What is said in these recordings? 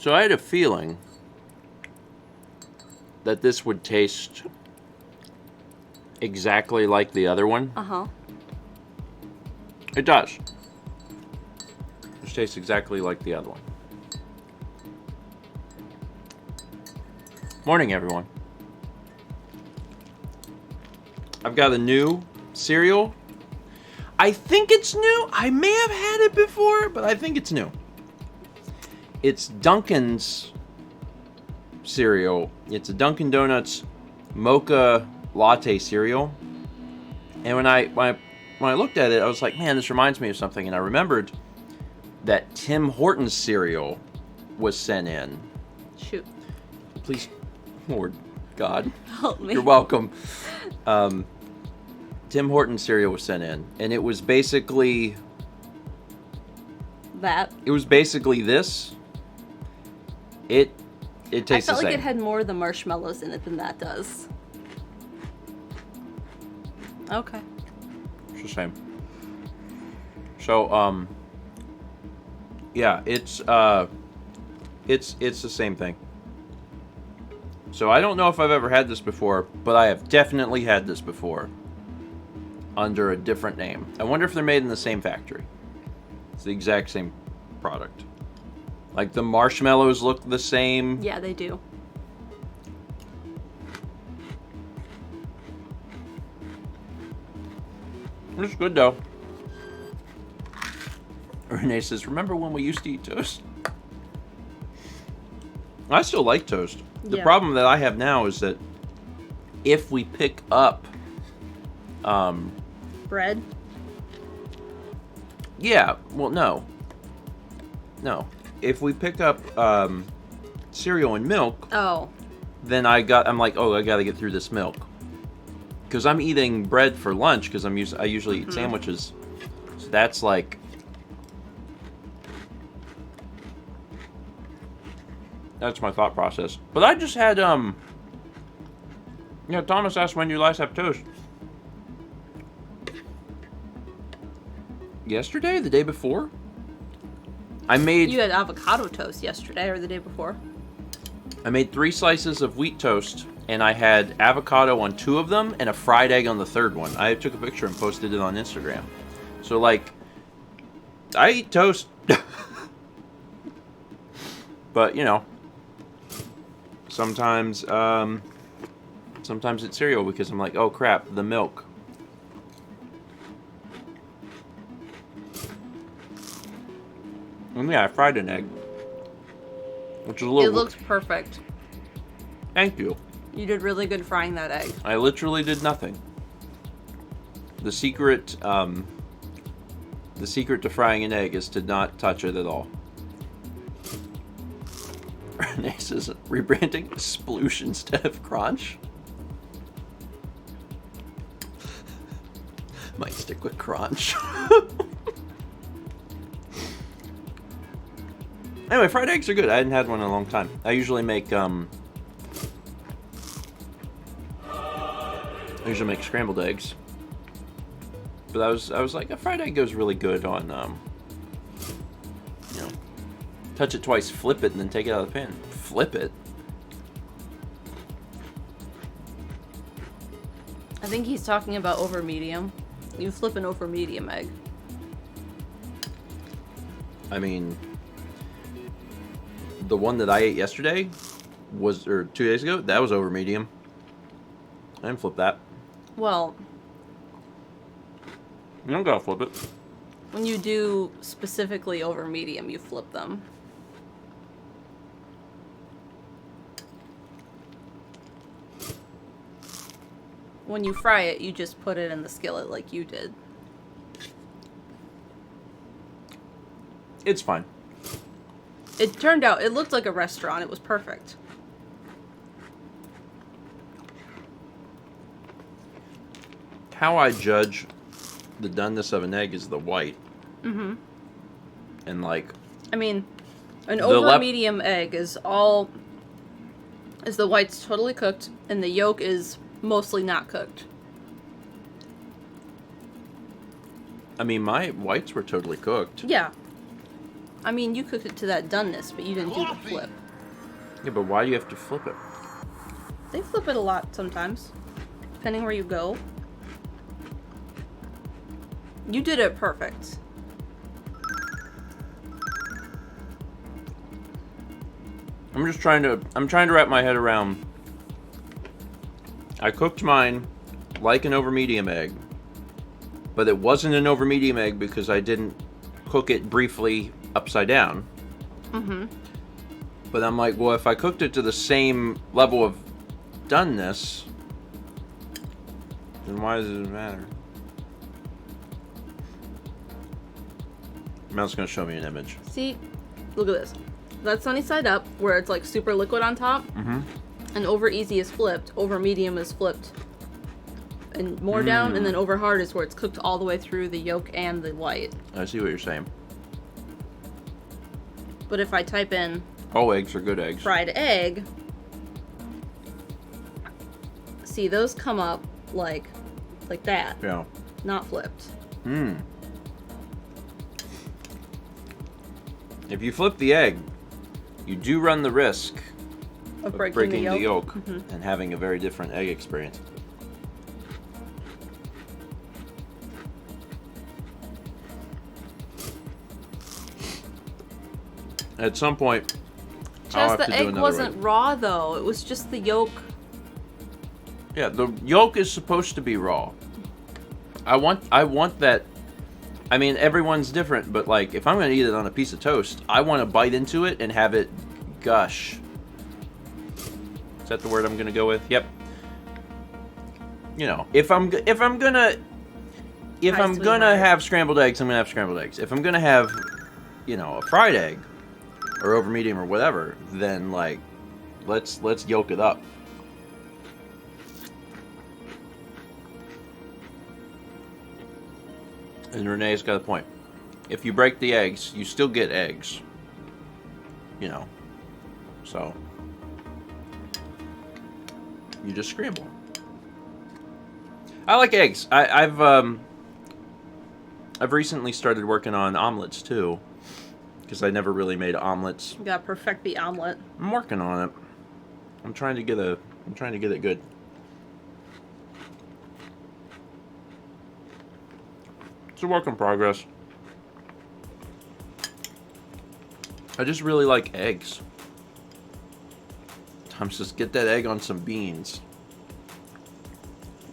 So I had a feeling that this would taste exactly like the other one. Uh-huh. It does. It tastes exactly like the other one. Morning, everyone. I've got a new cereal. I think it's new. I may have had it before, but I think it's new. It's Dunkin's cereal. It's a Dunkin' Donuts mocha latte cereal. And when I looked at it, I was like, man, this reminds me of something. And I remembered that Tim Hortons cereal was sent in. Shoot. Please, Lord God. Help me. You're welcome. Tim Hortons cereal was sent in. And it was basically... That. It was basically this. It tastes the same. I felt like it had more of the marshmallows in it than that does. Okay. It's the same. So, yeah, it's the same thing. So I don't know if I've ever had this before, but I have definitely had this before under a different name. I wonder if they're made in the same factory. It's the exact same product. Like the marshmallows look the same. Yeah, they do. It's good though. Renee says, remember when we used to eat toast? I still like toast. The problem that I have now is that if we pick up bread? Yeah, well no. If we pick up cereal and milk, then I'm like, oh, I gotta get through this milk. Because I'm eating bread for lunch because I usually eat sandwiches. So that's like... That's my thought process. But I just had, Thomas asked when you last have toast. Yesterday? The day before? You had avocado toast yesterday or the day before. I made 3 slices of wheat toast, and I had avocado on 2 of them and a fried egg on the 3rd one. I took a picture and posted it on Instagram. So, like, I eat toast. But, sometimes it's cereal because I'm like, oh crap, the milk. And yeah, I fried an egg. Which is a little... It looks perfect. Thank you. You did really good frying that egg. I literally did nothing. The secret to frying an egg is to not touch it at all. Renee says, rebranding Sploosh instead of Crunch. Might stick with Crunch. Anyway, fried eggs are good. I hadn't had one in a long time. I usually make scrambled eggs. But I was like, a fried egg goes really good on touch it twice, flip it, and then take it out of the pan. Flip it. I think he's talking about over medium. You flip an over medium egg. I mean, the one that I ate yesterday or 2 days ago, that was over medium. I didn't flip that. Well, you don't gotta flip it. When you do specifically over medium, you flip them. When you fry it, you just put it in the skillet like you did. It's fine. It turned out, it looked like a restaurant. It was perfect. How I judge the doneness of an egg is the white. Mm-hmm. And like... I mean, an over medium egg is the white's totally cooked and the yolk is mostly not cooked. I mean, my whites were totally cooked. Yeah. I mean, you cooked it to that doneness, but you didn't do the flip. Yeah, but why do you have to flip it? They flip it a lot sometimes, depending where you go. You did it perfect. I'm trying to wrap my head around. I cooked mine like an over medium egg, but it wasn't an over medium egg because I didn't cook it briefly upside down. Mm-hmm. But I'm like, well, if I cooked it to the same level of doneness, then why does it matter? Mel's gonna show me an image. See, look at this. That's sunny side up, where it's like super liquid on top. Mm-hmm. And over easy is flipped. Over medium is flipped. And more down, and then over hard is where it's cooked all the way through the yolk and the white. I see what you're saying. But if I type in all eggs are good eggs. Fried egg, see, those come up like that. Yeah. Not flipped. Hmm. If you flip the egg, you do run the risk of breaking the yolk, and having a very different egg experience. At some point, I'll have the to do egg another wasn't egg. raw though. It was just the yolk. Yeah, the yolk is supposed to be raw. I want that. I mean, everyone's different, but like, if I'm gonna eat it on a piece of toast, I want to bite into it and have it gush. Is that the word I'm gonna go with? Yep. You know, if I'm gonna have scrambled eggs, I'm gonna have scrambled eggs. If I'm gonna have, you know, a fried egg or over medium or whatever, then like, let's yolk it up. And Renee's got a point. If you break the eggs, you still get eggs. You know. So you just scramble. I like eggs. I've recently started working on omelets too, because I never really made omelets. You gotta perfect the omelet. I'm working on it. I'm trying to get it good. It's a work in progress. I just really like eggs. Sometimes just get that egg on some beans.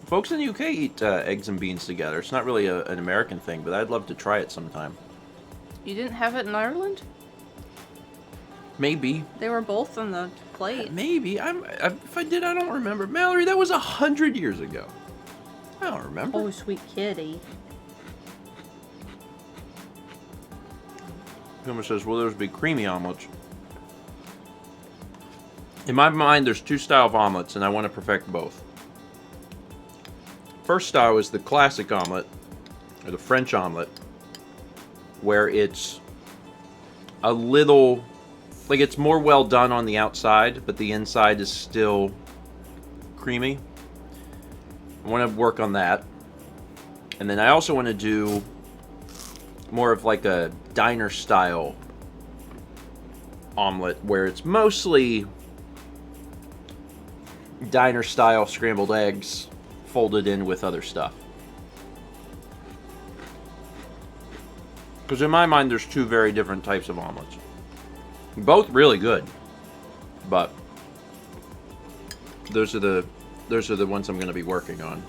Folks in the UK eat eggs and beans together. It's not really an American thing, but I'd love to try it sometime. You didn't have it in Ireland? Maybe. They were both on the plate. Maybe. If I did, I don't remember. Mallory, that was 100 years ago. I don't remember. Oh, sweet kitty. Someone says, well, there's be creamy omelets. In my mind, there's two styles of omelets, and I want to perfect both. First style is the classic omelet, or the French omelet, where it's a little, like it's more well done on the outside, but the inside is still creamy. I want to work on that. And then I also want to do more of like a diner style omelet, where it's mostly diner style scrambled eggs folded in with other stuff. Because in my mind, there's two very different types of omelets. Both really good, but those are the ones I'm going to be working on.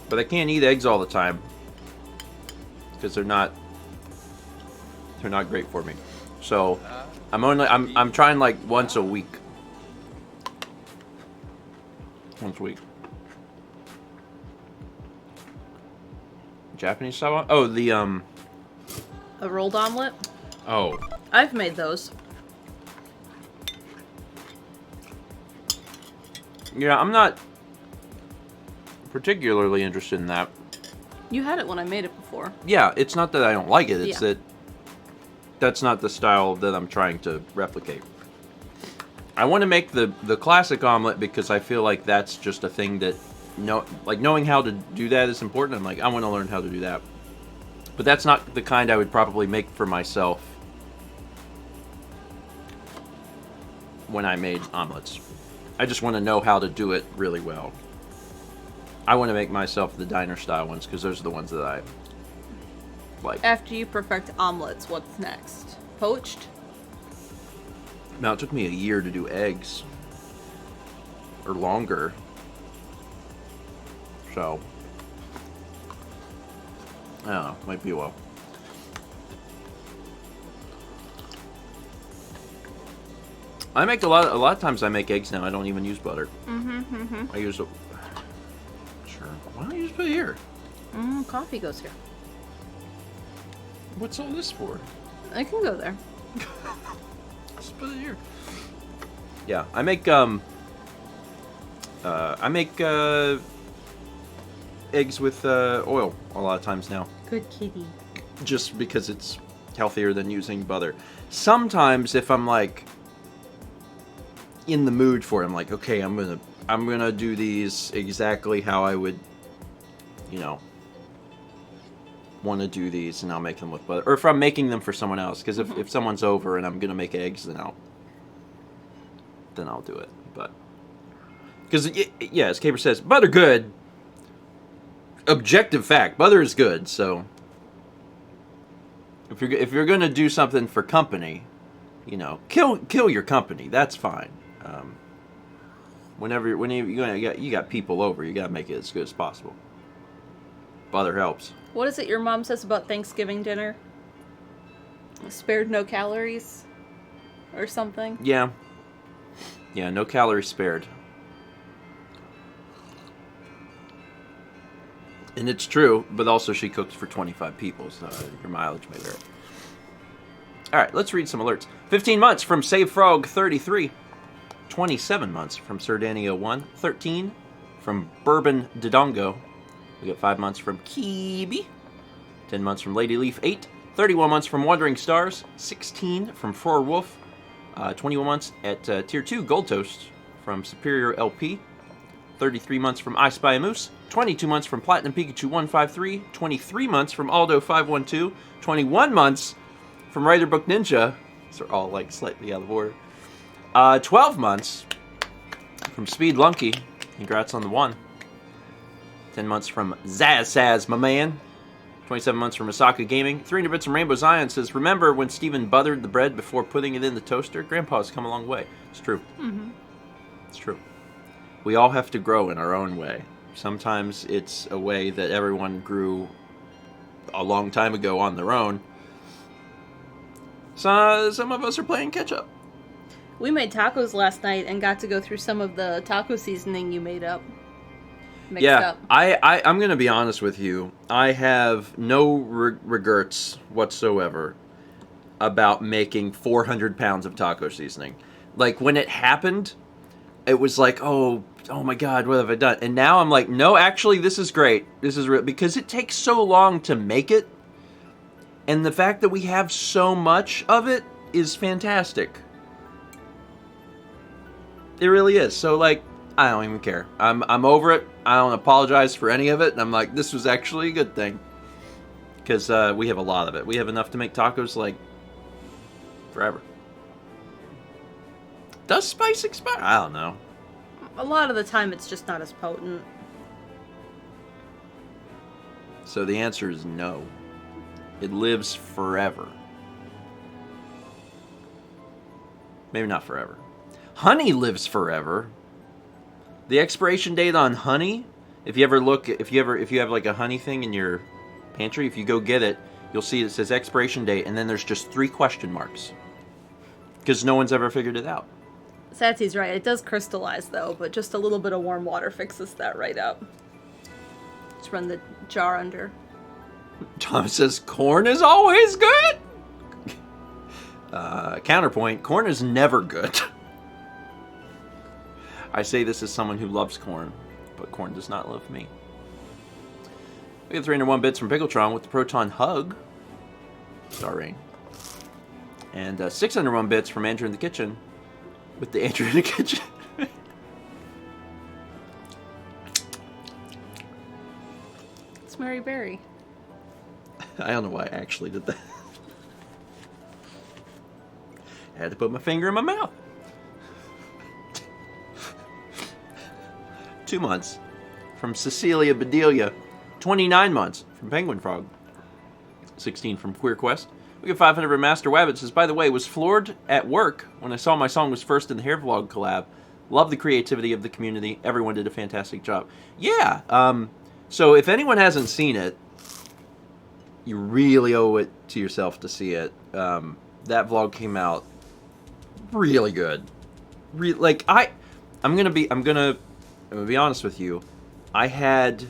But I can't eat eggs all the time because they're not great for me. So I'm trying like once a week. Once a week. Japanese style? Oh, the A rolled omelet? Oh. I've made those. Yeah, I'm not particularly interested in that. You had it when I made it before. Yeah, it's not that I don't like it, it's that that's not the style that I'm trying to replicate. I want to make the classic omelet because I feel like that's just a thing that, knowing how to do that is important. I'm like, I want to learn how to do that. But that's not the kind I would probably make for myself when I made omelets. I just want to know how to do it really well. I want to make myself the diner style ones because those are the ones that I like. After you perfect omelets, what's next? Poached? Now, it took me a year to do eggs. Or longer. So, I don't know. Might be a while. I make a lot of times I make eggs now. I don't even use butter. I use a... Sure. Why don't you just put it here? Coffee goes here. What's all this for? I can go there. Just put it here. Yeah, I make eggs with oil a lot of times now. Good kitty. Just because it's healthier than using butter. Sometimes if I'm like in the mood for it, I'm like, okay, I'm gonna do these exactly how I would, want to do these, and I'll make them with butter. Or if I'm making them for someone else, because if someone's over and I'm gonna make eggs, then I'll do it. But because yeah, as Caper says, butter good. Objective fact, butter is good. So if you're gonna do something for company, kill your company. That's fine. Whenever you got people over, you gotta make it as good as possible. Butter helps. What is it your mom says about Thanksgiving dinner? Spared no calories, or something? Yeah, no calories spared. And it's true, but also she cooked for 25 people, so your mileage may vary. All right, let's read some alerts. 15 months from SaveFrog33. 27 months from Sirdanio1. 13 from Bourbon Dodongo. We got 5 months from Kibi. 10 months from Lady Leaf 8. 31 months from Wandering Stars. 16 from Fror Wolf. 21 months at Tier 2 Gold Toast from Superior LP. 33 months from I Spy a Moose. 22 months from Platinum Pikachu 153. 23 months from Aldo 512. 21 months from Writer Book Ninja. These are all like slightly out of order. 12 months from Speed Lunky. Congrats on the 1. 10 months from Zaz, my man. 27 months from Osaka Gaming. 300 bits from Rainbow Zion says, remember when Steven buttered the bread before putting it in the toaster? Grandpa's come a long way. It's true. It's true. We all have to grow in our own way. Sometimes it's a way that everyone grew a long time ago on their own. So, some of us are playing catch up. We made tacos last night and got to go through some of the taco seasoning you made up. Mixed up. I'm going to be honest with you. I have no regrets whatsoever about making 400 pounds of taco seasoning. Like, when it happened, it was like, oh my God, what have I done? And now I'm like, no, actually, this is great. This is real. Because it takes so long to make it. And the fact that we have so much of it is fantastic. It really is. So, like, I don't even care. I'm over it. I don't apologize for any of it. And I'm like, this was actually a good thing. Because we have a lot of it. We have enough to make tacos, like, forever. Does spice expire? I don't know. A lot of the time, it's just not as potent. So the answer is no. It lives forever. Maybe not forever. Honey lives forever. The expiration date on honey, if you have like a honey thing in your pantry, if you go get it, you'll see it says expiration date, and then there's just 3 question marks. Because no one's ever figured it out. Satsy's right. It does crystallize, though, but just a little bit of warm water fixes that right up. Just run the jar under. Thomas says, corn is always good! Counterpoint, corn is never good. I say this as someone who loves corn, but corn does not love me. We get 301 bits from Pickletron with the Proton Hug. Star Rain. And 601 bits from Andrew in the Kitchen with the Andrew in the Kitchen. It's Mary Berry. I don't know why I actually did that. I had to put my finger in my mouth. 2 months. From Cecilia Bedelia, 29 months. From Penguin Frog, 16 from Queer Quest. We get 500 from Master Wabbit. Says, by the way, was floored at work when I saw my song was first in the Hair Vlog collab. Love the creativity of the community. Everyone did a fantastic job. Yeah. So if anyone hasn't seen it, you really owe it to yourself to see it. That vlog came out really good. I'm gonna be honest with you. I had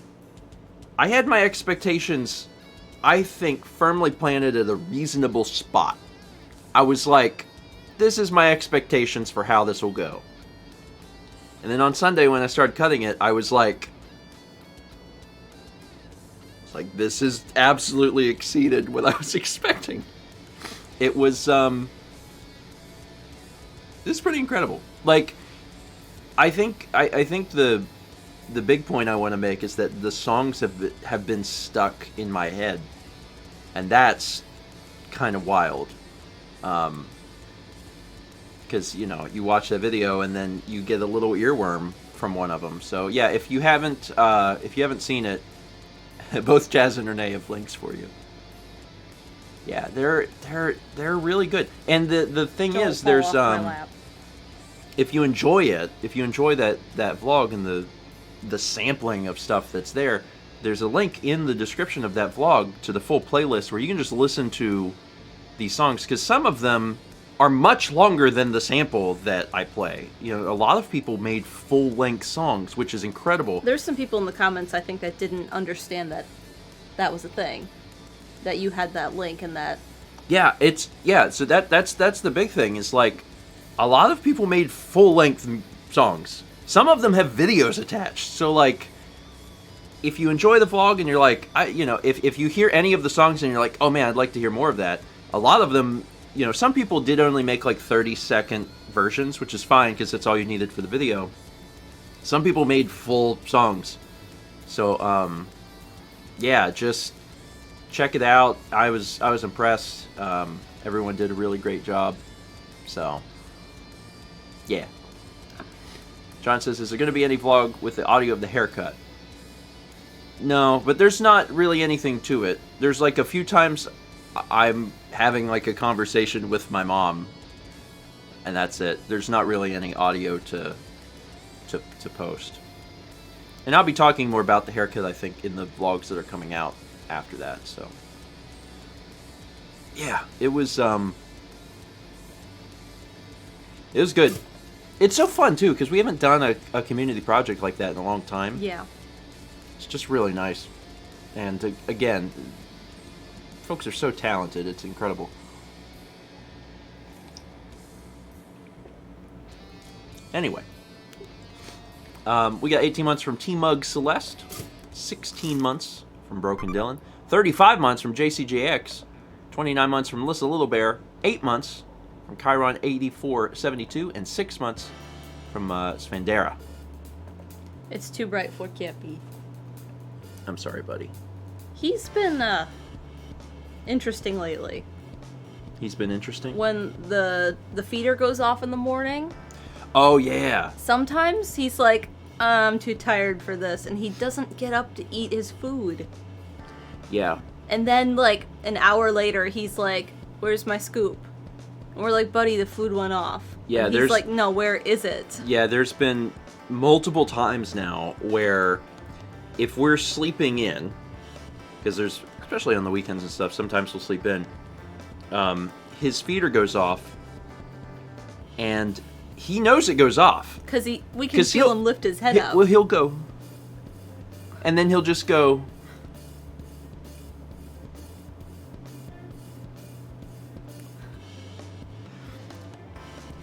my expectations, I think, firmly planted at a reasonable spot. I was like, this is my expectations for how this will go. And then on Sunday when I started cutting it, I was like, this has absolutely exceeded what I was expecting. It was, this is pretty incredible. Like, I think the big point I want to make is that the songs have been stuck in my head, and that's kind of wild. Because you watch that video and then you get a little earworm from one of them. So yeah, if you haven't seen it, both Jazz and Renee have links for you. Yeah, they're really good. And the thing is, there's if you enjoy it, if you enjoy that vlog and the sampling of stuff that's there, there's a link in the description of that vlog to the full playlist where you can just listen to these songs, because some of them are much longer than the sample that I play. A lot of people made full-length songs, which is incredible. There's some people in the comments, I think, that didn't understand that was a thing, that you had that link and that. Yeah, so that's the big thing, is like, a lot of people made full-length songs. Some of them have videos attached. So like, if you enjoy the vlog and you're like, if you hear any of the songs and you're like, oh man, I'd like to hear more of that. A lot of them, some people did only make like 30-second versions, which is fine because that's all you needed for the video. Some people made full songs. So, yeah, just check it out. I was impressed. Everyone did a really great job. So, yeah. John says, is there going to be any vlog with the audio of the haircut? No, but there's not really anything to it. There's like a few times I'm having like a conversation with my mom, and that's it. There's not really any audio to post. And I'll be talking more about the haircut, I think, in the vlogs that are coming out after that. So, yeah, it was good. It's so fun, too, because we haven't done a community project like that in a long time. Yeah. It's just really nice. And, again, folks are so talented. It's incredible. Anyway. We got 18 months from T-Mug Celeste. 16 months from Broken Dylan. 35 months from JCJX. 29 months from Melissa Little Bear. 8 months from Chiron 8472, and 6 months from Svandera. It's too bright for Kippy. I'm sorry, buddy. He's been interesting lately. He's been interesting? When the feeder goes off in the morning. Oh, yeah. Sometimes he's like, I'm too tired for this, and he doesn't get up to eat his food. Yeah. And then, like, an hour later, he's like, where's my scoop? And we're like, buddy, the food went off. Yeah, and he's like, no, where is it? Yeah, there's been multiple times now where if we're sleeping in, because there's, especially on the weekends and stuff, sometimes we'll sleep in, his feeder goes off, and he knows it goes off. Because we can feel him lift his head up. Well, he'll go, and then he'll just go,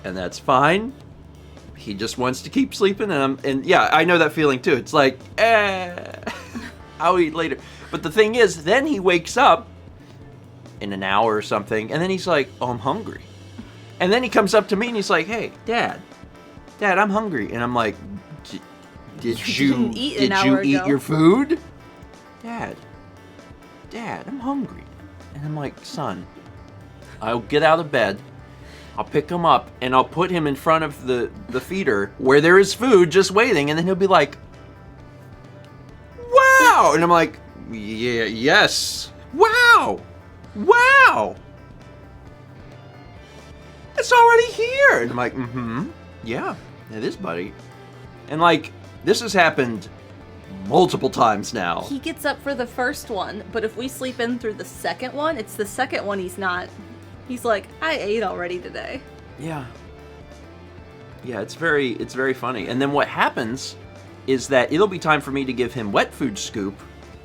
and that's fine. He just wants to keep sleeping, and yeah, I know that feeling too. It's like, I'll eat later. But the thing is, then he wakes up in an hour or something, and then he's like, oh, I'm hungry. And then he comes up to me and he's like, hey, Dad, I'm hungry. And I'm like, did you eat your food? Dad, I'm hungry. And I'm like, son, I'll get out of bed, I'll pick him up, and I'll put him in front of the feeder where there is food just waiting, and then he'll be like, wow. And I'm like, yeah, yes. Wow. Wow. It's already here. And I'm like, yeah, it is, buddy. And like, this has happened multiple times now. He gets up for the first one, but if we sleep in through the second one, it's the second one he's not. He's like, I ate already today. Yeah. Yeah, it's very funny. And then what happens is that it'll be time for me to give him wet food scoop,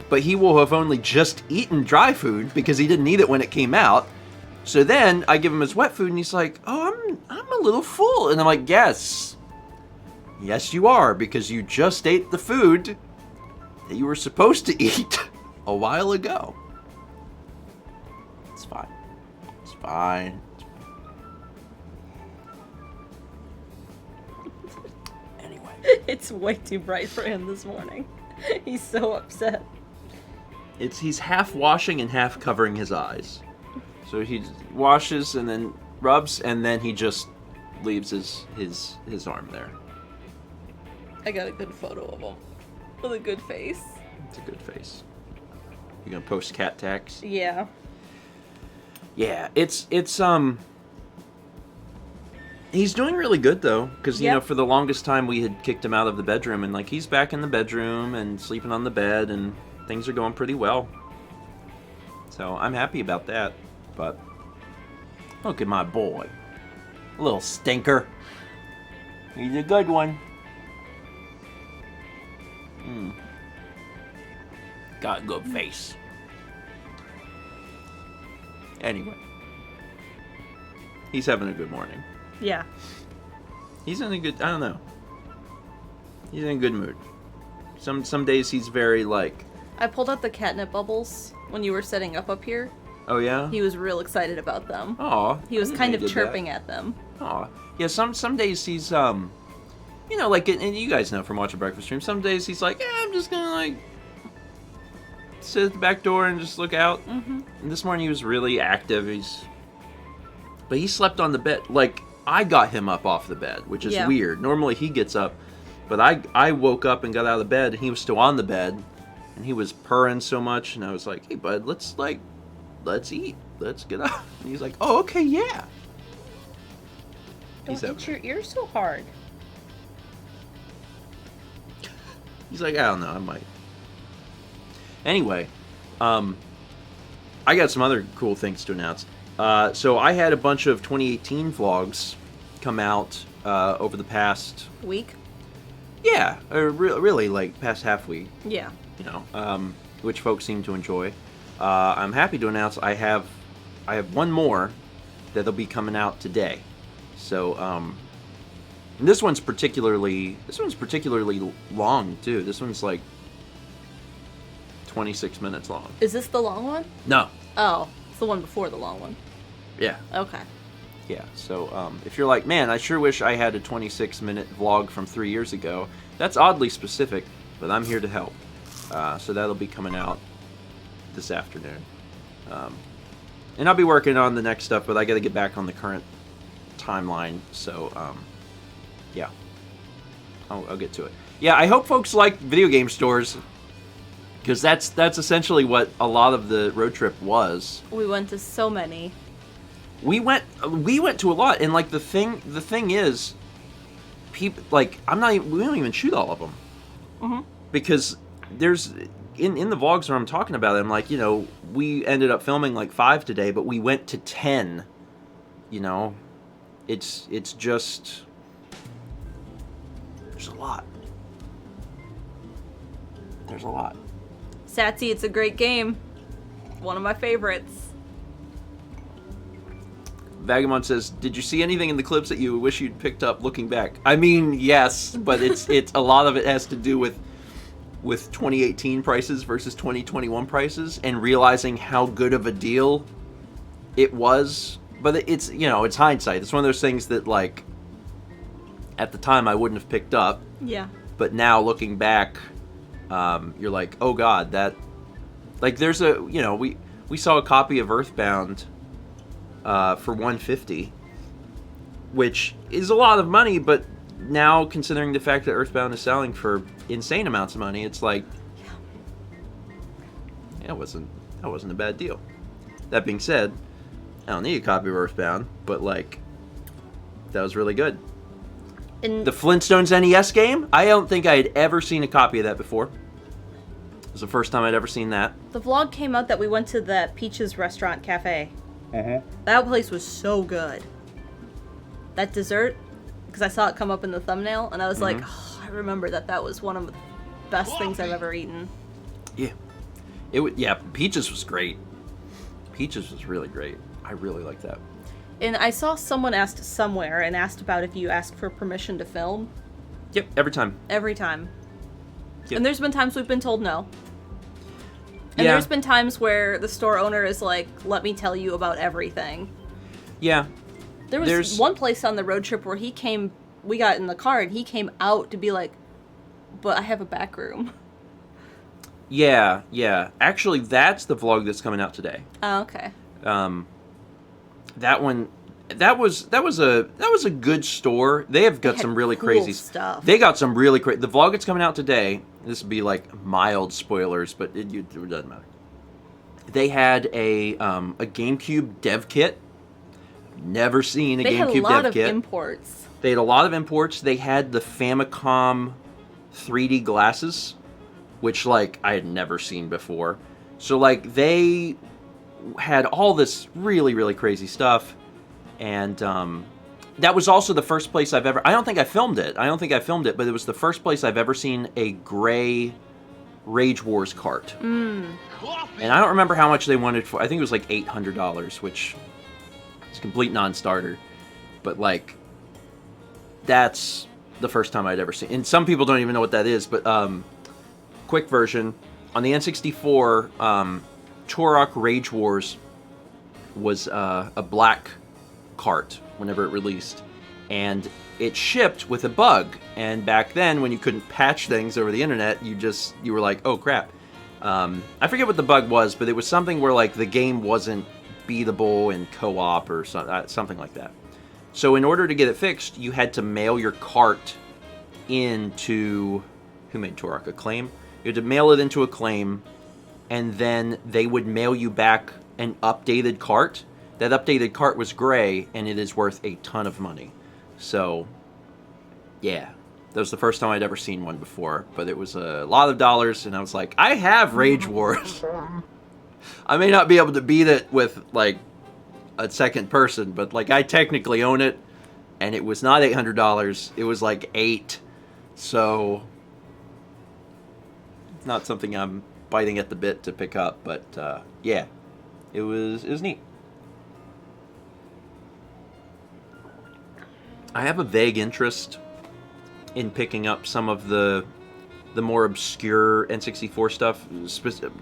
but he will have only just eaten dry food because he didn't eat it when it came out. So then I give him his wet food and he's like, oh, I'm a little full. And I'm like, yes, you are, because you just ate the food that you were supposed to eat a while ago. It's fine. It's fine. Anyway. It's way too bright for him this morning. He's so upset. He's half washing and half covering his eyes. So he washes and then rubs, and then he just leaves his arm there. I got a good photo of him with a good face. It's a good face. You gonna post cat tags? Yeah. Yeah, it's he's doing really good though, because you know, for the longest time we had kicked him out of the bedroom, and like he's back in the bedroom and sleeping on the bed, and things are going pretty well. So I'm happy about that. But look at my boy, a little stinker. He's a good one. Got a good face. Anyway, he's having a good morning. Yeah. He's in a good, I don't know. He's in a good mood. Some days he's very like... I pulled out the catnip bubbles when you were setting up here. Oh yeah? He was real excited about them. Aw. He was kind of chirping at them. Aw. Yeah, some days he's, you know, like, and you guys know from watching Breakfast Stream, some days he's like, I'm just gonna, like, sit at the back door and just look out. And this morning he was really active. But he slept on the bed. Like, I got him up off the bed, which is weird. Normally he gets up, but I woke up and got out of the bed, and he was still on the bed, and he was purring so much, and I was like, hey, bud, let's eat. Let's get up. And he's like, oh, okay, yeah. Don't eat your ears so hard. He's like, I don't know, I might. Anyway, I got some other cool things to announce. So I had a bunch of 2018 vlogs come out over the past... week? Yeah, really, like, past half week. Yeah. You know, which folks seem to enjoy. I'm happy to announce I have one more that'll be coming out today. So, this one's particularly long too. This one's like 26 minutes long. Is this the long one? No. Oh, it's the one before the long one. Yeah. Okay. Yeah. So, if you're like, man, I sure wish I had a 26-minute vlog from 3 years ago. That's oddly specific, but I'm here to help. So that'll be coming out this afternoon. And I'll be working on the next stuff, but I got to get back on the current timeline. So, yeah, I'll get to it. Yeah, I hope folks like video game stores, because that's essentially what a lot of the road trip was. We went to so many. We went to a lot, and like the thing is, people like we don't even shoot all of them, because there's in the vlogs where I'm talking about it, I'm like, you know, we ended up filming like 5 today, but we went to 10. You know, it's just there's a lot. There's a lot. Satsy, it's a great game. One of my favorites. Vagabond says, did you see anything in the clips that you wish you'd picked up looking back? I mean, yes, but it's a lot of it has to do with 2018 prices versus 2021 prices, and realizing how good of a deal it was. But it's, you know, it's hindsight. It's one of those things that, like, at the time I wouldn't have picked up. Yeah. But now looking back, you're like, oh God, that, like, there's a, you know, we saw a copy of Earthbound for $150, which is a lot of money, but now considering the fact that Earthbound is selling for insane amounts of money, it's like, that wasn't a bad deal. That being said, I don't need a copy of Earthbound, but like, that was really good. And the Flintstones NES game, I don't think I had ever seen a copy of that before. It was the first time I'd ever seen that. The vlog came out that we went to that Peaches Restaurant Cafe. That place was so good. That dessert, because I saw it come up in the thumbnail, and I was like, oh, I remember that was one of the best things I've ever eaten. Yeah. Peaches was great. Peaches was really great. I really like that. And I saw someone asked somewhere and asked about if you ask for permission to film. Yep, every time. Every time. Yep. And there's been times we've been told no. And there's been times where the store owner is like, let me tell you about everything. Yeah. There's one place on the road trip where we got in the car and he came out to be like, but I have a back room. Yeah. Actually, that's the vlog that's coming out today. Oh, okay. That one, that was a good store. They have got some really crazy stuff. They got some really crazy. The vlog that's coming out today. This would be like mild spoilers, but it doesn't matter. They had a GameCube dev kit. Never seen a GameCube dev kit. They had a lot of imports. They had a lot of imports. They had the Famicom 3D glasses, which like I had never seen before. So like they had all this really, really crazy stuff. And that was also the first place I've ever... I don't think I filmed it, but it was the first place I've ever seen a gray Rage Wars cart. And I don't remember how much they wanted for... I think it was like $800, which is a complete non-starter. But like, that's the first time I'd ever seen... And some people don't even know what that is, but quick version. On the N64, Turok Rage Wars was a black cart whenever it released, and it shipped with a bug. And back then, when you couldn't patch things over the internet, you were like, oh crap. I forget what the bug was, but it was something where like the game wasn't beatable in co-op or something like that. So in order to get it fixed, you had to mail your cart into... Who made Turok? Acclaim? You had to mail it into Acclaim, and then they would mail you back an updated cart. That updated cart was gray, and it is worth a ton of money. So, yeah. That was the first time I'd ever seen one before, but it was a lot of dollars, and I was like, I have Rage Wars. I may not be able to beat it with, like, a second person, but, like, I technically own it, and it was not $800. It was, like, $8. So, it's not something I'm biting at the bit to pick up, but, yeah. It was neat. I have a vague interest in picking up some of the more obscure N64 stuff.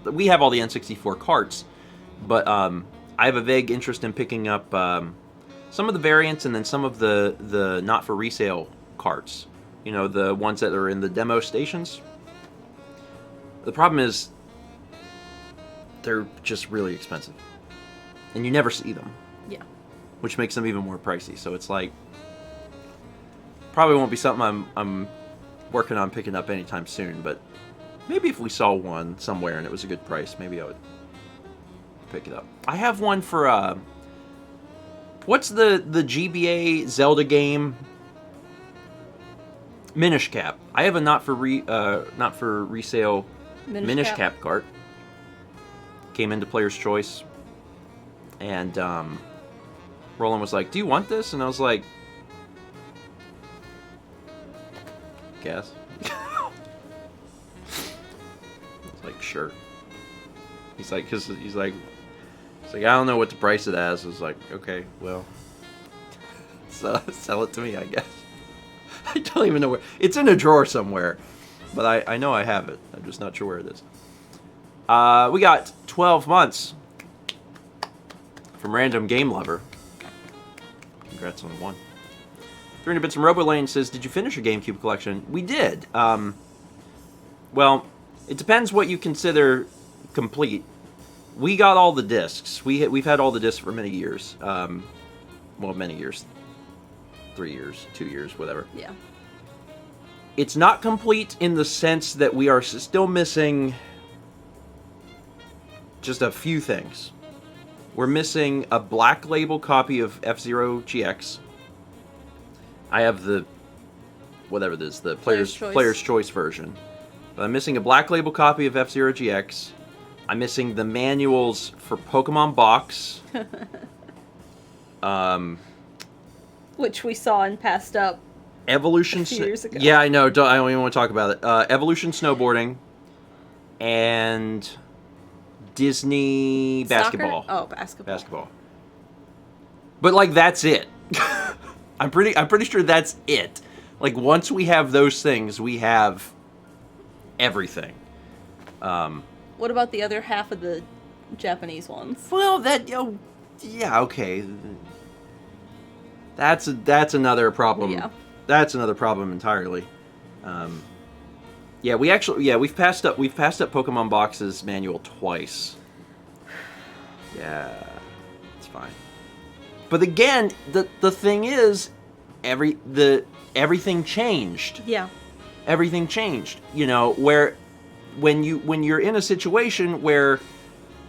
We have all the N64 carts, but I have a vague interest in picking up some of the variants and then some of the not for resale carts. You know, the ones that are in the demo stations. The problem is they're just really expensive, and you never see them. Yeah. Which makes them even more pricey. So it's like, probably won't be something I'm working on picking up anytime soon, but maybe if we saw one somewhere and it was a good price, maybe I would pick it up. I have one for, what's the GBA Zelda game? Minish Cap. I have a not for resale Minish Cap cart. Came into Player's Choice, and Roland was like, do you want this? And I was like, guess. It's like, sure. He's like, I don't know what to price it as. I was like, okay, well, so sell it to me, I guess. I don't even know where. It's in a drawer somewhere, but I know I have it. I'm just not sure where it is. We got 12 months from Random Game Lover. Congrats on the one. 300 Bits from Robolane says, did you finish your GameCube collection? We did. Well, it depends what you consider complete. We got all the discs. We've had all the discs for many years. Well, many years. 3 years, 2 years, whatever. Yeah. It's not complete in the sense that we are still missing just a few things. We're missing a black label copy of F-Zero GX. I have the, whatever it is, the Player's Choice version. But I'm missing a black label copy of F-Zero GX. I'm missing the manuals for Pokemon Box. Which we saw and passed up Evolution a few years ago. Yeah, I know. I don't even want to talk about it. Evolution Snowboarding. And Disney Basketball. Oh, basketball. But like that's it. I'm pretty sure that's it. Like once we have those things, we have everything. What about the other half of the Japanese ones? Well, yeah, okay. That's another problem. Yeah. That's another problem entirely. Yeah, we've passed up Pokemon Box's manual twice. Yeah, it's fine. But again, the thing is, everything changed. Yeah. Everything changed. You know, when you're in a situation where,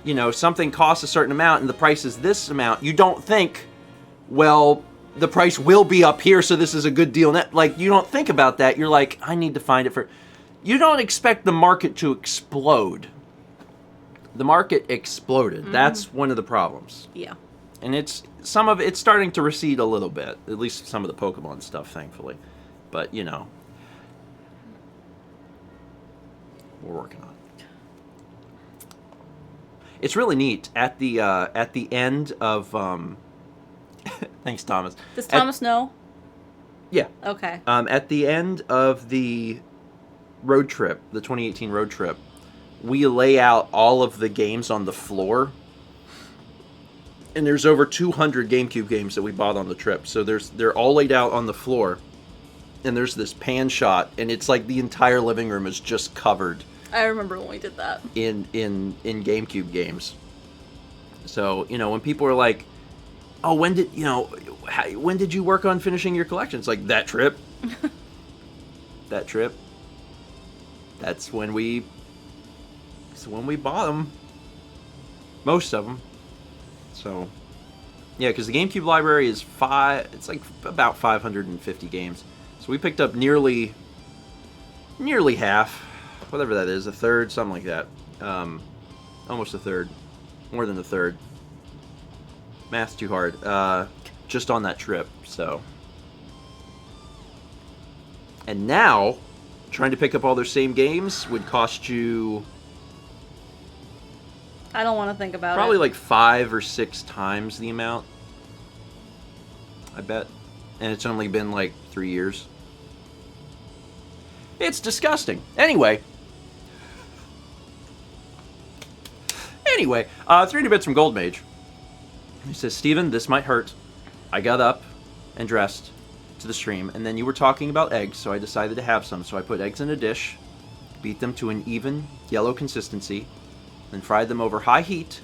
you know, something costs a certain amount and the price is this amount, you don't think, well, the price will be up here, so this is a good deal. Like, you don't think about that. You're like, I need to find it for... You don't expect the market to explode. The market exploded. Mm-hmm. That's one of the problems. Yeah. And it's starting to recede a little bit. At least some of the Pokemon stuff, thankfully. But, you know. We're working on it. It's really neat. At the end of... Thanks, Thomas. Does Thomas know? Yeah. Okay. At the end of the road trip, the 2018 road trip, we lay out all of the games on the floor. And there's over 200 GameCube games that we bought on the trip. So they're all laid out on the floor. And there's this pan shot, and it's like the entire living room is just covered. I remember when we did that. In GameCube games. So, you know, when people are like, oh, when did you work on finishing your collection? It's like, that trip. That trip. That's when we bought them. Most of them. So, yeah, because the GameCube library is it's like about 550 games. So we picked up nearly half, whatever that is, a third, something like that. Almost a third. More than a third. Math's too hard. Just on that trip, so. And now, trying to pick up all their same games would cost you... I don't want to think about probably it. like 5 or 6 times the amount. I bet. And it's only been like 3 years. It's disgusting. Anyway, 3 bits from Gold Mage. He says, Steven, this might hurt. I got up and dressed to the stream, and then you were talking about eggs, so I decided to have some. So I put eggs in a dish, beat them to an even yellow consistency, then fried them over high heat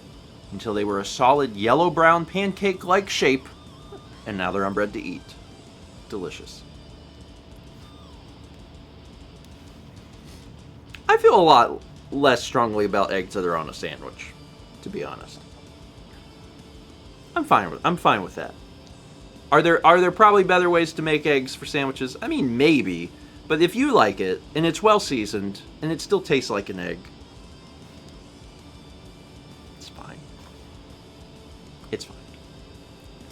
until they were a solid yellow-brown pancake-like shape, and now they're on bread to eat. Delicious. I feel a lot less strongly about eggs that are on a sandwich, to be honest. I'm fine with that. Are there probably better ways to make eggs for sandwiches? I mean, maybe, but if you like it and it's well seasoned and it still tastes like an egg, it's fine. It's fine.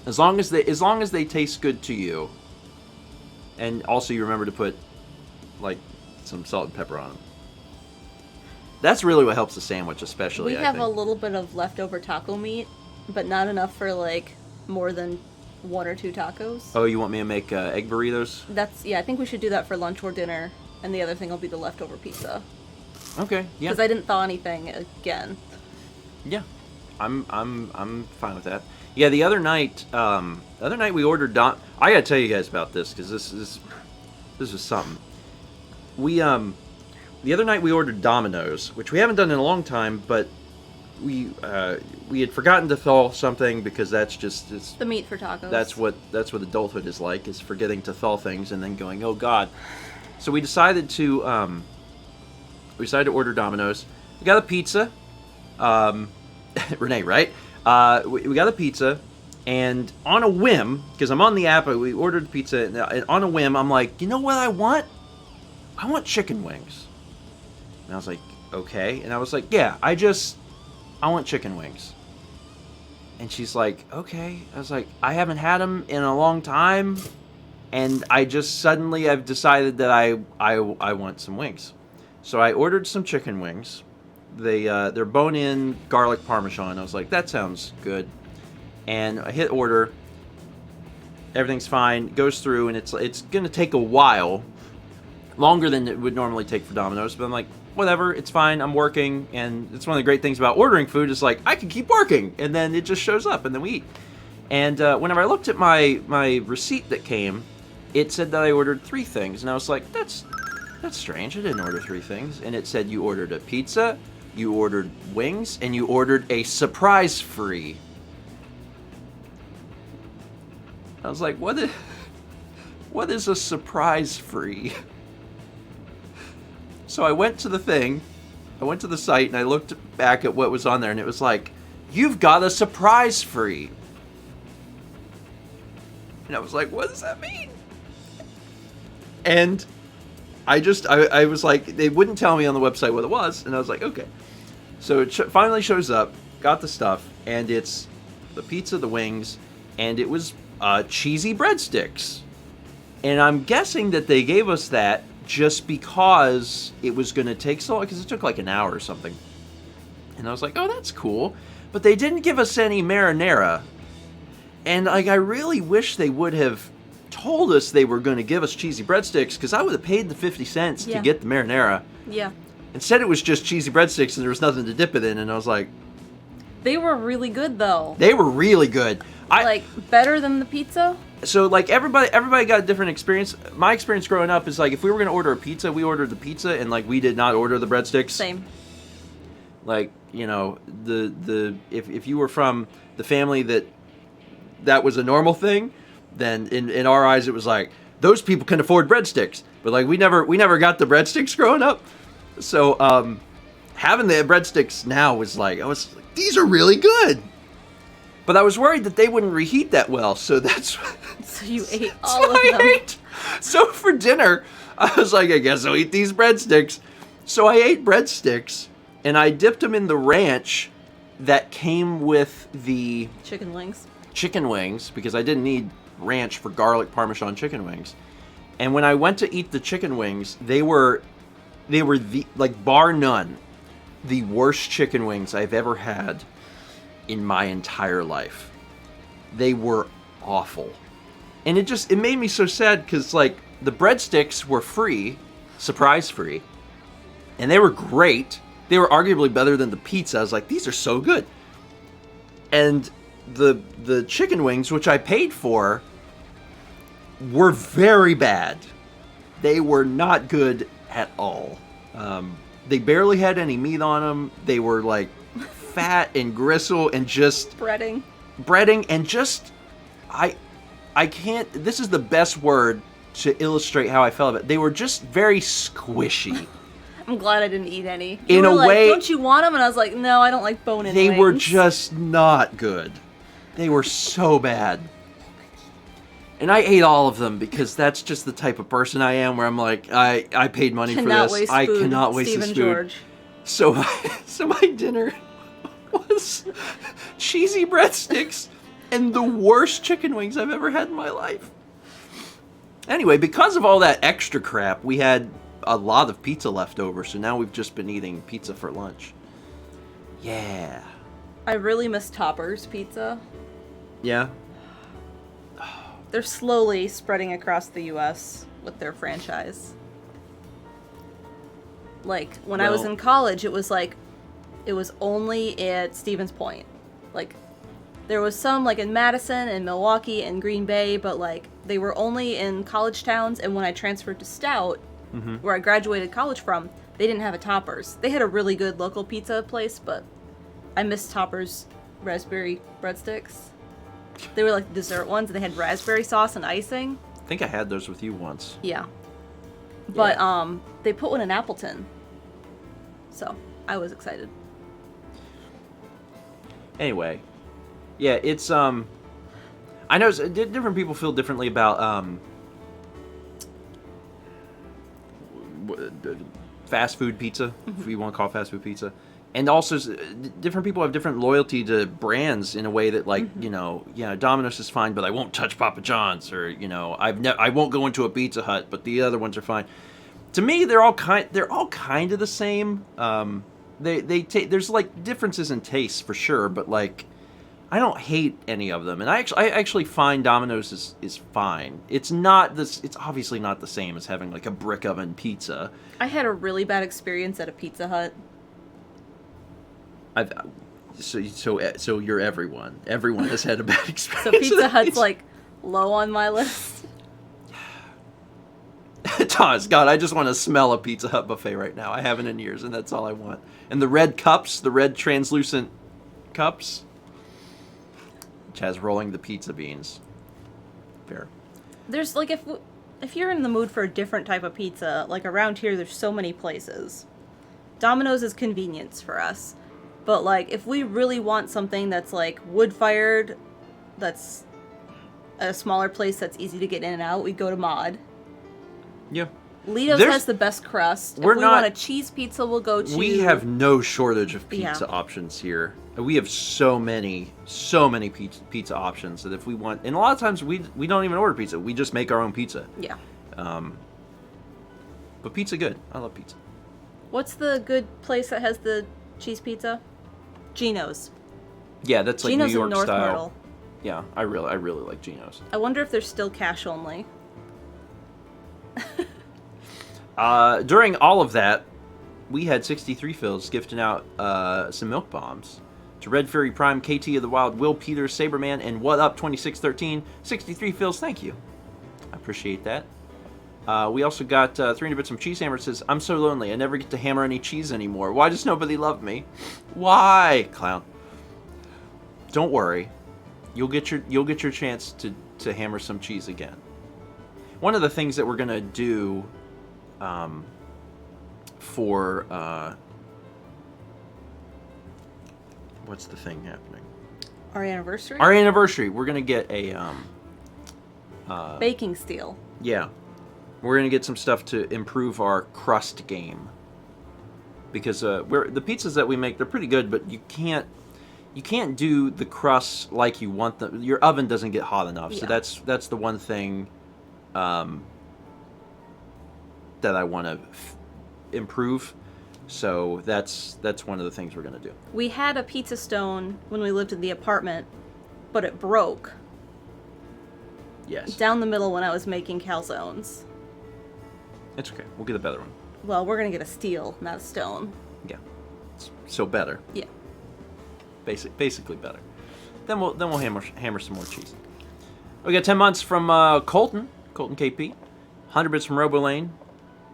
As long as they taste good to you, and also you remember to put like some salt and pepper on them. That's really what helps the sandwich, especially. We have a little bit of leftover taco meat, but not enough for like more than 1 or 2 tacos. Oh, you want me to make egg burritos? I think we should do that for lunch or dinner, and the other thing will be the leftover pizza. Okay, yeah. Because I didn't thaw anything again. Yeah, I'm fine with that. Yeah, the other night we ordered I gotta tell you guys about this because this is something. We the other night we ordered Domino's, which we haven't done in a long time, but we had forgotten to thaw something because that's just it's the meat for tacos. That's what adulthood is like, is forgetting to thaw things and then going, oh God. So we decided to order Domino's. We got a pizza. Renee, right? We got a pizza, and on a whim, because I'm on the app, we ordered pizza, and on a whim, I'm like, you know what I want? I want chicken wings. And I was like, okay. And I was like, yeah, I want chicken wings. And she's like, okay. I was like, I haven't had them in a long time, and I've decided that I want some wings. So I ordered some chicken wings. They're bone-in garlic parmesan. I was like, that sounds good. And I hit order. Everything's fine. Goes through, and it's gonna take a while, longer than it would normally take for Domino's. But I'm like, whatever, it's fine. I'm working, and it's one of the great things about ordering food is like I can keep working, and then it just shows up, and then we eat. And whenever I looked at my receipt that came, it said that I ordered 3 things, and I was like, that's strange. I didn't order 3 things. And it said you ordered a pizza, you ordered wings, and you ordered a surprise free. I was like, what is a surprise free? So I went to the site, and I looked back at what was on there, and it was like, you've got a surprise free. And I was like, what does that mean? And I was like, they wouldn't tell me on the website what it was, and I was like, okay. So it finally shows up, got the stuff, and it's the pizza, the wings, and it was cheesy breadsticks. And I'm guessing that they gave us that just because it was going to take so long, because it took like an hour or something. And I was like, oh, that's cool. But they didn't give us any marinara. And like, I really wish they would have told us they were going to give us cheesy breadsticks, because I would have paid the 50 cents to get the marinara. Yeah. Instead, it was just cheesy breadsticks, and there was nothing to dip it in. And I was like, they were really good, though. They were really good. Like, better than the pizza? So, like, everybody got a different experience. My experience growing up is, like, if we were going to order a pizza, we ordered the pizza, and, like, we did not order the breadsticks. Same. Like, you know, if you were from the family that was a normal thing, then in our eyes it was like, those people can afford breadsticks. But, like, we never got the breadsticks growing up. So, having the breadsticks now was like, I was like, these are really good. But I was worried that they wouldn't reheat that well, so that's... So you ate all of them. So for dinner, I was like, I guess I'll eat these breadsticks. So I ate breadsticks, and I dipped them in the ranch that came with the... Chicken wings, because I didn't need ranch for garlic parmesan chicken wings. And when I went to eat the chicken wings, they were like, bar none, the worst chicken wings I've ever had in my entire life. They were awful. And it made me so sad, because, like, the breadsticks were free, surprise free, and they were great. They were arguably better than the pizza. I was like, these are so good. And the chicken wings, which I paid for, were very bad. They were not good at all. They barely had any meat on them. They were, like, fat and gristle and just... Breading and just... I can't... This is the best word to illustrate how I felt about it. They were just very squishy. I'm glad I didn't eat any. In a way... Don't you want them? And I was like, no, I don't like bone-in wings. They were just not good. They were so bad. And I ate all of them, because that's just the type of person I am, where I'm like, I paid money for this. I cannot waste this food. George. So my dinner was cheesy breadsticks and the worst chicken wings I've ever had in my life. Anyway, because of all that extra crap, we had a lot of pizza left over, so now we've just been eating pizza for lunch. Yeah. I really miss Topper's Pizza. Yeah? They're slowly spreading across the U.S. with their franchise. Like, when I was in college, it was only at Stevens Point. Like, there was some, like, in Madison and Milwaukee and Green Bay, but, like, they were only in college towns. And when I transferred to Stout, where I graduated college from, they didn't have a Topper's. They had a really good local pizza place, but I missed Topper's raspberry breadsticks. They were, like, dessert ones, and they had raspberry sauce and icing. I think I had those with you once. Yeah. But, they put one in Appleton. So, I was excited. Anyway, yeah, it's I know different people feel differently about fast food pizza, if you want to call it fast food pizza. And also, different people have different loyalty to brands in a way that, like, Domino's is fine, but I won't touch Papa John's, or I won't go into a Pizza Hut, but the other ones are fine. To me, they're all kind of the same. There's like differences in taste for sure, but like I don't hate any of them, and I actually find Domino's is fine. It's obviously not the same as having like a brick oven pizza. I had a really bad experience at a Pizza Hut. So you're everyone. Everyone has had a bad experience. So Pizza Hut's like low on my list. Thomas, God, I just want to smell a Pizza Hut buffet right now. I haven't in years, and that's all I want. And the red cups, the red translucent cups, which has rolling the pizza beans. Fair. There's like if you're in the mood for a different type of pizza, like around here, there's so many places. Domino's is convenience for us. But, like, if we really want something that's, like, wood-fired, that's a smaller place that's easy to get in and out, we go to Mod. Yeah. Lido's has the best crust. If we want a cheese pizza, we'll go to... We have no shortage of pizza options here. We have so many pizza options that if we want... And a lot of times we don't even order pizza. We just make our own pizza. Yeah. But pizza good. I love pizza. What's the good place that has the cheese pizza? Gino's. Yeah, that's like Gino's New York in North style. Myrtle. Yeah, I really like Gino's. I wonder if they're still cash only. During all of that, we had 63 fills gifting out some milk bombs to Red Fury Prime, KT of the Wild, Will Peters, Saberman, and What Up 2613. 63 fills, thank you. I appreciate that. We also got 300 bits from Cheese Hammer. Says, I'm so lonely. I never get to hammer any cheese anymore. Why does nobody love me? Why, clown? Don't worry. You'll get your chance to hammer some cheese again. One of the things that we're gonna do for what's the thing happening? Our anniversary? Our anniversary. We're gonna get a baking steel. Yeah. We're going to get some stuff to improve our crust game. Because the pizzas that we make, they're pretty good, but you can't do the crust like you want them. Your oven doesn't get hot enough. Yeah. So that's the one thing that I want to improve. So that's one of the things we're going to do. We had a pizza stone when we lived in the apartment, but it broke. Yes. Down the middle when I was making calzones. It's okay. We'll get a better one. Well, we're going to get a steel, not a stone. Yeah. So better. Yeah. Basically better. Then we'll hammer some more cheese. We got 10 months from Colton KP. 100 bits from Robo Lane.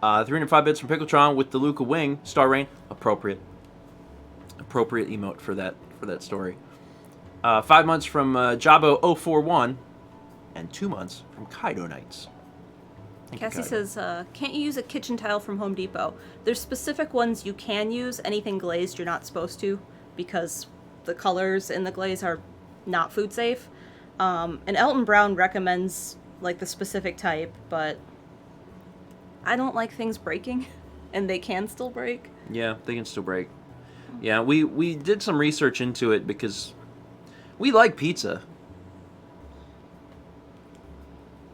305 bits from Pickletron with DeLuca Wing. Star Rain. Appropriate emote for that story. 5 months from Jabo041. And 2 months from Kaido Knights. Cassie says, can't you use a kitchen tile from Home Depot? There's specific ones you can use. Anything glazed you're not supposed to, because the colors in the glaze are not food safe. And Elton Brown recommends like the specific type, but I don't like things breaking, and they can still break. Yeah, they can still break. Yeah, we did some research into it because we like pizza.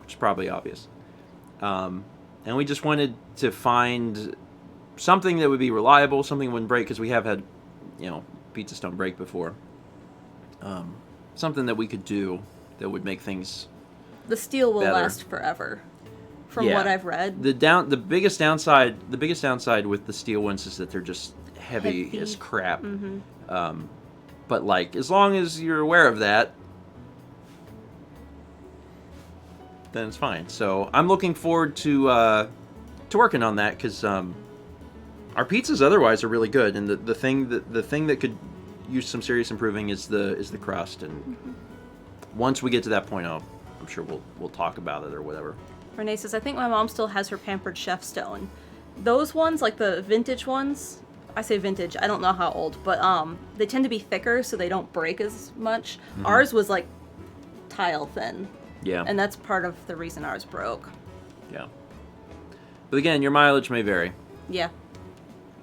Which is probably obvious. And we just wanted to find something that would be reliable, something that wouldn't break, because we have had, pizza stone break before. Something that we could do that would make things The steel will better. last forever, from what I've read. The biggest downside with the steel ones is that they're just heavy as crap. Mm-hmm. But like, as long as you're aware of that, then it's fine. So I'm looking forward to working on that, because our pizzas otherwise are really good, and the thing that could use some serious improving is the crust. And once we get to that point, I'm sure we'll talk about it or whatever. Renee says, I think my mom still has her Pampered Chef stone. Those ones, like the vintage ones, I say vintage. I don't know how old, but they tend to be thicker, so they don't break as much. Mm-hmm. Ours was like tile thin. Yeah. And that's part of the reason ours broke. Yeah. But again, your mileage may vary. Yeah.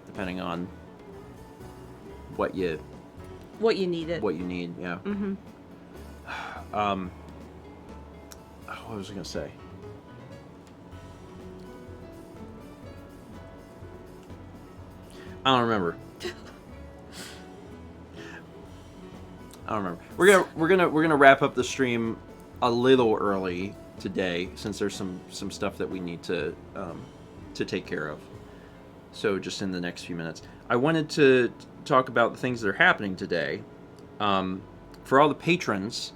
Depending on what you needed. What you need, yeah. Mm-hmm. What was I gonna say? I don't remember. We're gonna wrap up the stream a little early today, since there's some stuff that we need to take care of. So just in the next few minutes, I wanted to talk about the things that are happening today. For all the patrons,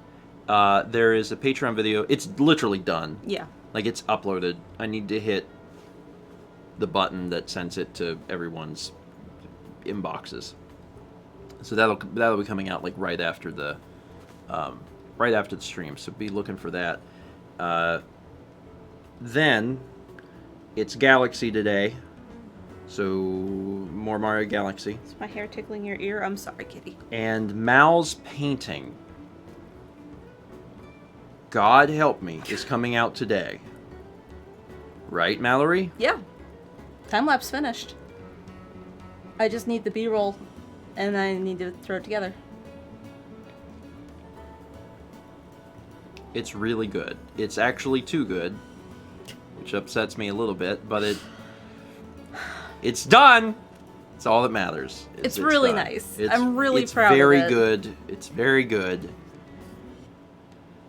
there is a Patreon video. It's literally done. Yeah. Like, it's uploaded. I need to hit the button that sends it to everyone's inboxes. So that'll be coming out like right after the stream. So be looking for that. Then it's Galaxy today. So more Mario Galaxy. Is my hair tickling your ear? I'm sorry, kitty. And Mal's painting, God Help Me, is coming out today. Right, Mallory? Yeah. Time-lapse finished. I just need the B-roll, and I need to throw it together. It's really good. It's actually too good, which upsets me a little bit, but it's done. It's all that matters. It's really done. nice. I'm really proud of it. It's very good. It's very good.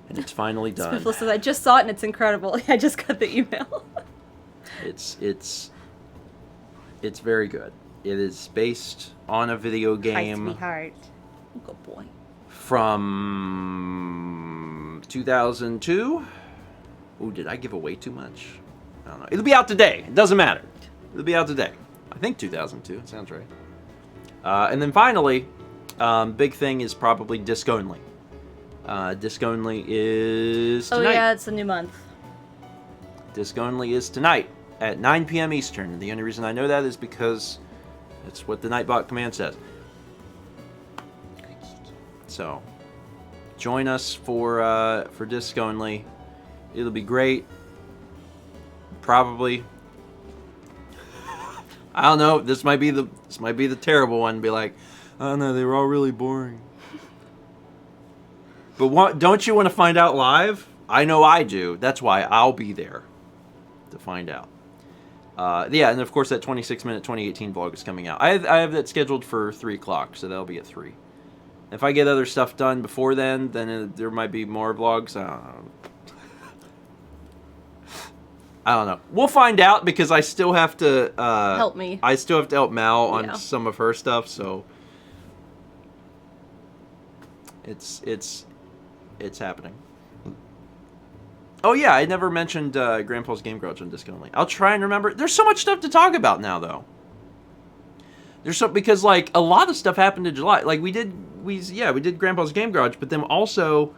And it's finally done. Spiffle says, I just saw it and it's incredible. I just got the email. It's very good. It is based on a video game. Sweetheart. Good boy. From 2002. Ooh, did I give away too much? I don't know. It'll be out today. It doesn't matter. It'll be out today. I think 2002. It sounds right. And then finally, big thing is probably disc only. Disc only is tonight. Oh yeah, it's a new month. Disc only is tonight at 9 p.m. Eastern. The only reason I know that is because it's what the Nightbot command says. So, join us for disc only. It'll be great. Probably. I don't know. This might be the terrible one. Be like, oh no, they were all really boring. But don't you want to find out live? I know I do. That's why I'll be there to find out. Yeah, and of course that 26-minute 2018 vlog is coming out. I have that scheduled for 3 o'clock, so that'll be at 3. If I get other stuff done before then there might be more vlogs. I don't know. We'll find out, because I still have to help me. I still have to help Mal on some of her stuff, so it's happening. Oh yeah, I never mentioned Grandpa's Game Garage on disc only. I'll try and remember. There's so much stuff to talk about now, though. Because like a lot of stuff happened in July. Like we did Grandpa's Game Garage, but then also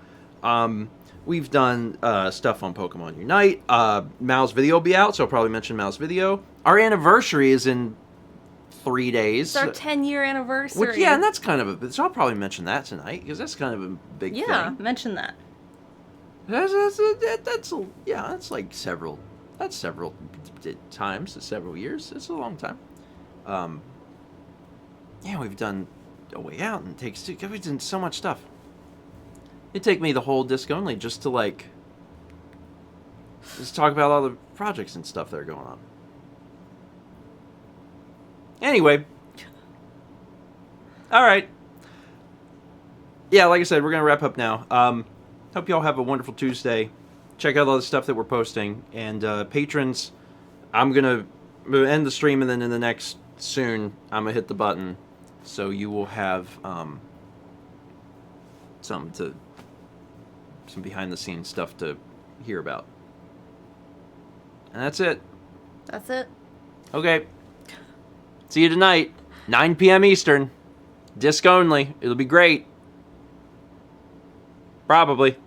we've done stuff on Pokemon Unite. Mal's video will be out, so I'll probably mention Mal's video. Our anniversary is in 3 days. It's our 10-year anniversary. Yeah, and that's kind of a... So I'll probably mention that tonight, because that's kind of a big thing. Yeah, mention that. That's like several... That's several times, several years. It's a long time. Yeah, we've done A Way Out and Takes Two. We've done so much stuff. It'd take me the whole disc only just to, like... Just talk about all the projects and stuff that are going on. Anyway. Alright. Yeah, like I said, we're going to wrap up now. Hope you all have a wonderful Tuesday. Check out all the stuff that we're posting. And patrons, I'm going to end the stream, and then in the next soon, I'm going to hit the button. So you will have some behind-the-scenes stuff to hear about. And that's it. That's it. Okay. See you tonight, 9 p.m. Eastern. Disc only. It'll be great. Probably.